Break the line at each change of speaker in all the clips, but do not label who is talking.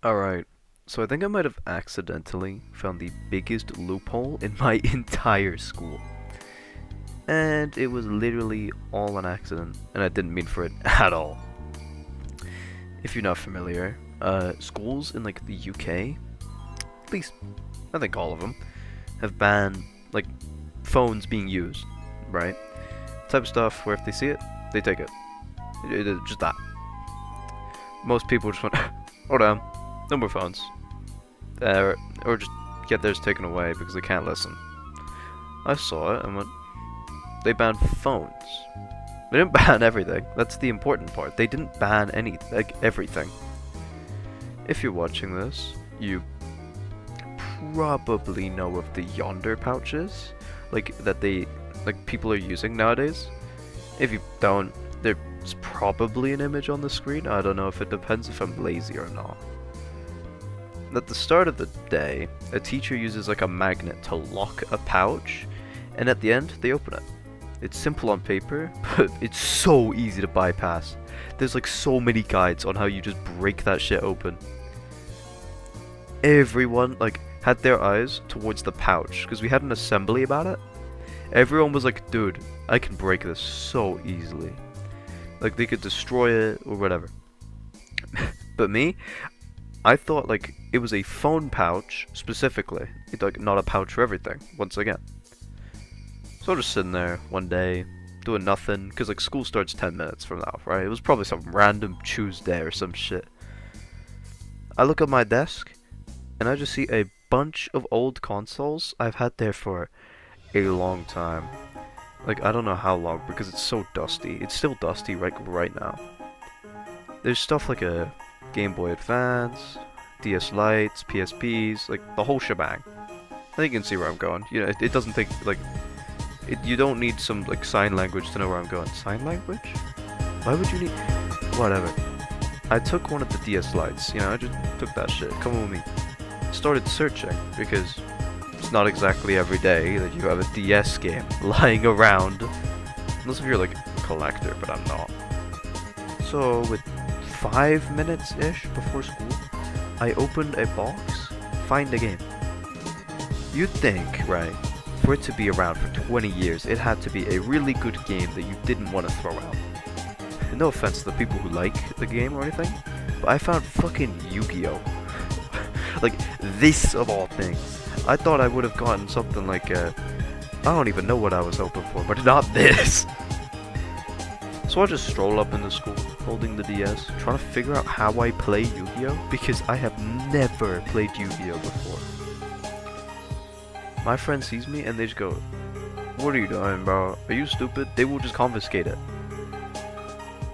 Alright, so I think I might have accidentally found the biggest loophole in my entire school. And it was literally all an accident, and I didn't mean for it at all. If you're not familiar, schools in like the UK, at least I think all of them, have banned like phones being used, right? Type of stuff where if they see it, they take it. Just that. Most people just went, hold on, no more phones. Or just get theirs taken away because they can't listen. I saw it and went, they banned phones. They didn't ban everything. That's the important part. They didn't ban everything. If you're watching this, you probably know of the yonder pouches, like people are using nowadays. If you don't, there's probably an image on the screen. I don't know if it depends if I'm lazy or not. At the start of the day, a teacher uses like a magnet to lock a pouch, and at the end, they open it. It's simple on paper, but it's so easy to bypass. There's like so many guides on how you just break that shit open. Everyone like had their eyes towards the pouch because we had an assembly about it. Everyone was like, dude, I can break this so easily. Like they could destroy it or whatever. But me, I thought like it was a phone pouch specifically. It's like not a pouch for everything, once again. So I was just sitting there one day, doing nothing, because like school starts 10 minutes from now, right? It was probably some random Tuesday or some shit. I look at my desk, and I just see a bunch of old consoles I've had there for a long time. Like, I don't know how long, because it's so dusty. It's still dusty right now. There's stuff like a Game Boy Advance, DS Lites, PSPs, like the whole shebang. I think you can see where I'm going. You know, it doesn't take, like, you don't need some like sign language to know where I'm going. Sign language? Why would you need? Whatever. I took one of the DS Lites. You know, I just took that shit. Come with me. Started searching because it's not exactly every day that you have a DS game lying around. Unless if you're like a collector, but I'm not. So with 5 minutes ish before school, I opened a box, find a game. You'd think, right? For it to be around for 20 years, it had to be a really good game that you didn't want to throw out. And no offense to the people who like the game or anything, but I found fucking Yu-Gi-Oh! Like, this of all things. I thought I would have gotten something like, I don't even know what I was hoping for, but not this! So I just stroll up into school, holding the DS, trying to figure out how I play Yu-Gi-Oh! Because I have never played Yu-Gi-Oh! Before. My friend sees me and they just go, what are you doing, bro? Are you stupid? They will just confiscate it.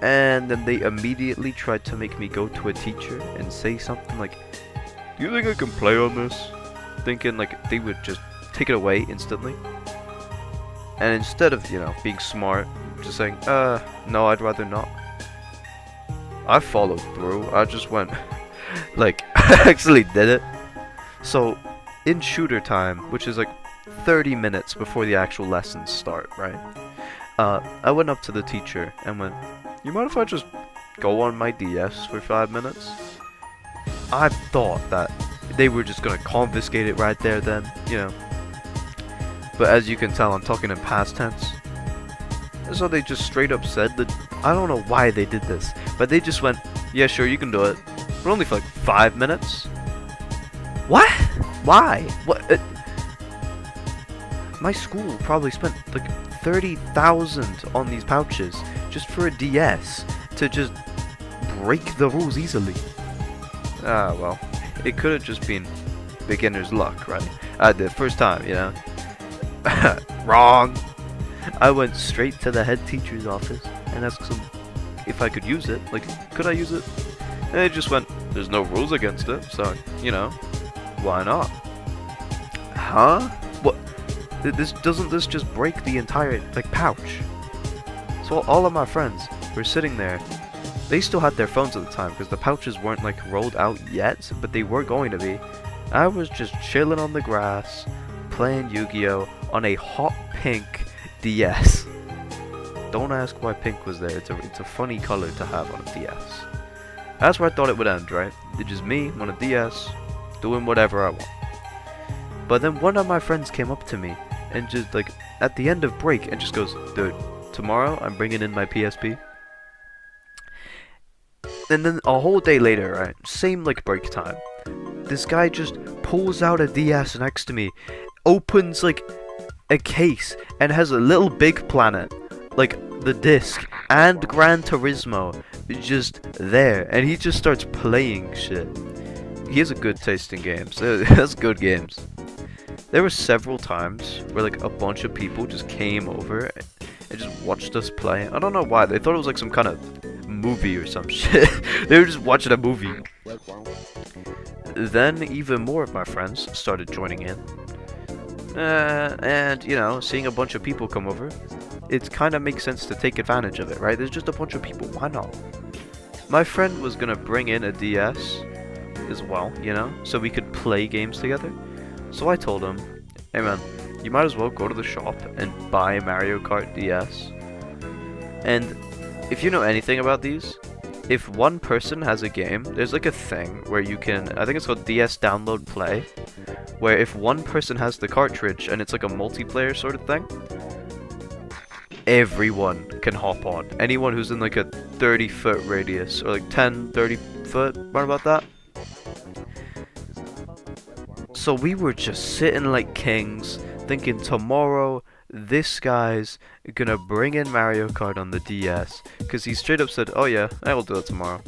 And then they immediately tried to make me go to a teacher and say something like, do you think I can play on this? Thinking like they would just take it away instantly. And instead of, you know, being smart, just saying, no, I'd rather not. I followed through. I just went, like, I actually did it. So, in shooter time, which is like 30 minutes before the actual lessons start, right? I went up to the teacher and went, you mind if I just go on my DS for 5 minutes? I thought that they were just gonna confiscate it right there then, you know. But as you can tell, I'm talking in past tense. So they just straight up said that, I don't know why they did this, but they just went, yeah, sure, you can do it. But only for like 5 minutes? What? Why? What? My school probably spent like 30,000 on these pouches just for a DS to just break the rules easily. Ah, well, it could have just been beginner's luck, right? The first time, you know. Wrong. I went straight to the head teacher's office and asked him if I could use it. Like, could I use it? And they just went, there's no rules against it, so, you know. Why not? Huh? What? Doesn't this just break the entire, like, pouch? So all of my friends were sitting there. They still had their phones at the time because the pouches weren't, like, rolled out yet, but they were going to be. I was just chilling on the grass, playing Yu-Gi-Oh! On a hot pink DS. Don't ask why pink was there. It's a funny color to have on a DS. That's where I thought it would end, right? It's just me on a DS, doing whatever I want. But then one of my friends came up to me and just like at the end of break and just goes, dude, tomorrow I'm bringing in my PSP. And then a whole day later, right, same like break time, this guy just pulls out a DS next to me, opens like a case and has a little Big Planet, like the disc and Gran Turismo just there, and he just starts playing shit. He has a good taste in games. That's good games. There were several times where like a bunch of people just came over and just watched us play. I don't know why. They thought it was like some kind of movie or some shit. They were just watching a movie. Then even more of my friends started joining in. And, you know, seeing a bunch of people come over, it kind of makes sense to take advantage of it, right? There's just a bunch of people. Why not? My friend was going to bring in a DS as well, you know, so we could play games together. So I told him, hey man, you might as well go to the shop and buy Mario Kart DS. And if you know anything about these, if one person has a game, there's like a thing where you can, I think it's called DS Download Play, where if one person has the cartridge and it's like a multiplayer sort of thing, everyone can hop on. Anyone who's in like a 30-foot radius, or like 10, 30-foot, what about that? So we were just sitting like kings, thinking tomorrow this guy's gonna bring in Mario Kart on the DS, because he straight up said, oh yeah, I will do it tomorrow.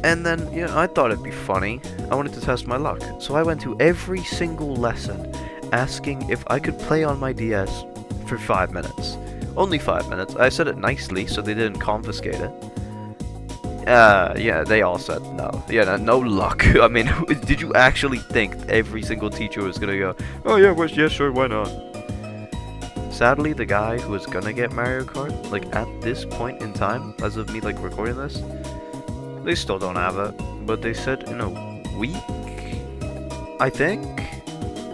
And then, you know, I thought it'd be funny. I wanted to test my luck. So I went to every single lesson asking if I could play on my DS for 5 minutes. Only 5 minutes. I said it nicely so they didn't confiscate it. Yeah, they all said no. Yeah, no luck. I mean, did you actually think every single teacher was gonna go, oh yeah, well, yeah, sure, why not? Sadly, the guy who was gonna get Mario Kart, like at this point in time, as of me like recording this, they still don't have it. But they said in a week, I think?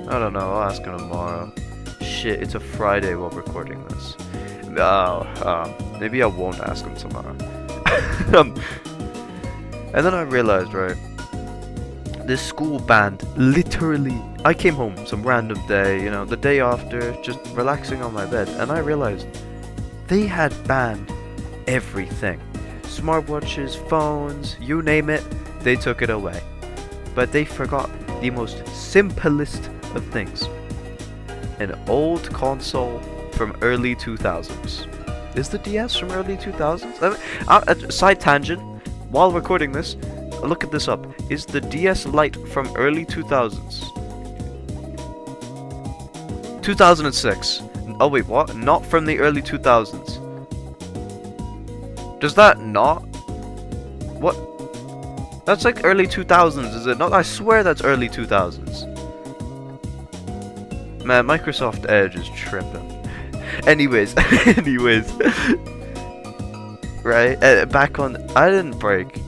I don't know, I'll ask him tomorrow. Shit, it's a Friday while recording this. Maybe I won't ask him tomorrow. And then I realized, right, this school band, literally, I came home some random day, you know, the day after, just relaxing on my bed, and I realized they had banned everything. Smartwatches, phones, you name it, they took it away. But they forgot the most simplest of things. An old console from early 2000s. Is the DS from early 2000s? Side tangent. While recording this, look at this up. Is the DS Lite from early 2000s? 2006. Oh wait, what? Not from the early 2000s. Does that not? What? That's like early 2000s, is it not? I swear that's early 2000s. Man, Microsoft Edge is tripping. Anyways, right, back on, I didn't break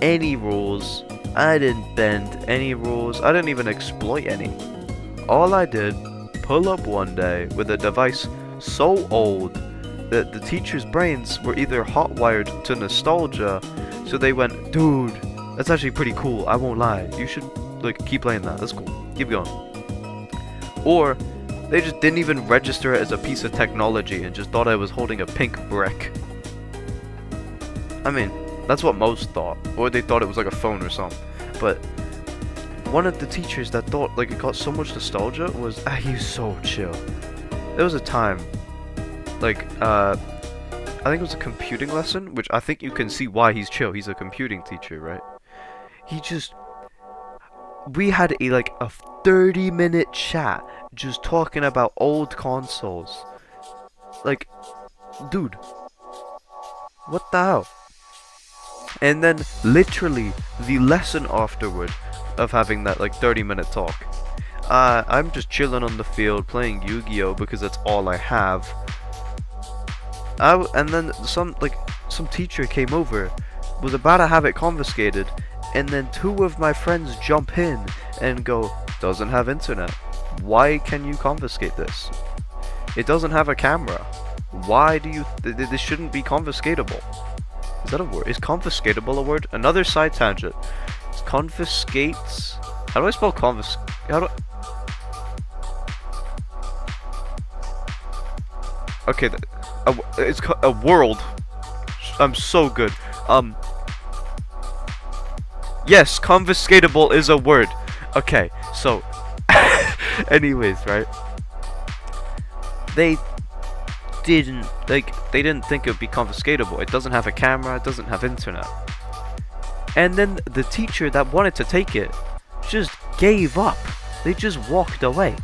any rules, I didn't bend any rules, I didn't even exploit any. All I did, pull up one day with a device so old that the teacher's brains were either hot-wired to nostalgia, so they went, dude, that's actually pretty cool, I won't lie, you should, like, keep playing that, that's cool, keep going. Or they just didn't even register it as a piece of technology and just thought I was holding a pink brick. I mean, that's what most thought. Or they thought it was like a phone or something. But one of the teachers that thought like it got so much nostalgia was, he was so chill. There was a time, like, I think it was a computing lesson, which I think you can see why he's chill. He's a computing teacher, right? We had a 30-minute chat just talking about old consoles. Like, dude, what the hell? And then literally the lesson afterward of having that 30-minute talk, I'm just chilling on the field playing Yu-Gi-Oh because that's all I have. And then some teacher came over, was about to have it confiscated, and then two of my friends jump in and go, doesn't have internet. Why can you confiscate this? It doesn't have a camera. Why do you... this shouldn't be confiscatable. Is that a word? Is confiscatable a word? Another side tangent. Confiscates. How do I spell confis? How do? Okay, it's a world. I'm so good. Yes, confiscatable is a word. Okay, so, anyways, right? They didn't think it would be confiscatable. It doesn't have a camera. It doesn't have internet. And then the teacher that wanted to take it just gave up. They just walked away.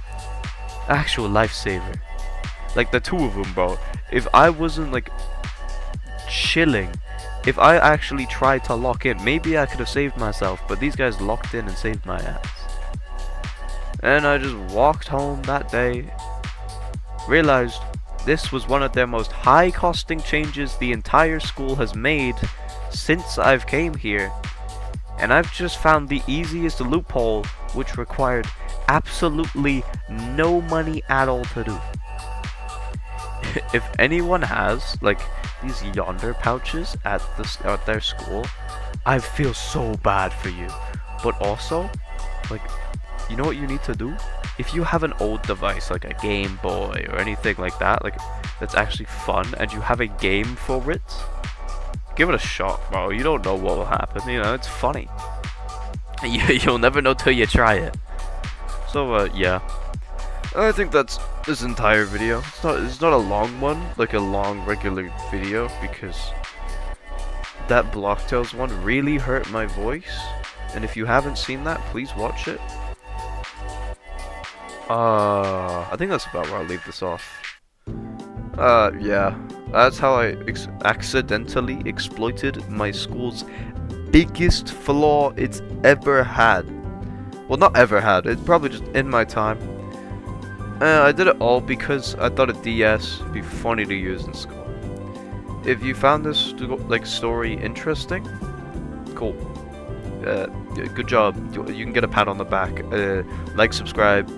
Actual lifesaver. Like the two of them, bro. If I wasn't like chilling, if I actually tried to lock in, maybe I could have saved myself. But these guys locked in and saved my ass. And I just walked home that day. Realized this was one of their most high costing changes the entire school has made since I've came here, and I've just found the easiest loophole which required absolutely no money at all to do. If anyone has like these yonder pouches at their school, I feel so bad for you. But also, like, you know what you need to do? If you have an old device like a Game Boy or anything like that, like that's actually fun, and you have a game for it, give it a shot, bro. You don't know what will happen. You know, it's funny. You'll never know till you try it. So yeah, I think that's this entire video. It's not a long one, like a long regular video, because that Blocktails one really hurt my voice. And if you haven't seen that, please watch it. I think that's about where I'll leave this off. Yeah. That's how I accidentally exploited my school's biggest flaw it's ever had. Well, not ever had. It's probably just in my time. I did it all because I thought a DS would be funny to use in school. If you found this like story interesting, cool. Good job. You can get a pat on the back. Like, subscribe.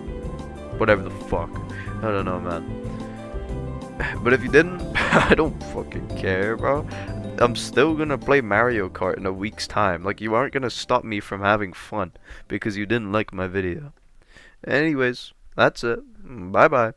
Whatever the fuck. I don't know, man. But if you didn't, I don't fucking care, bro. I'm still gonna play Mario Kart in a week's time. Like, you aren't gonna stop me from having fun because you didn't like my video. Anyways, that's it. Bye bye.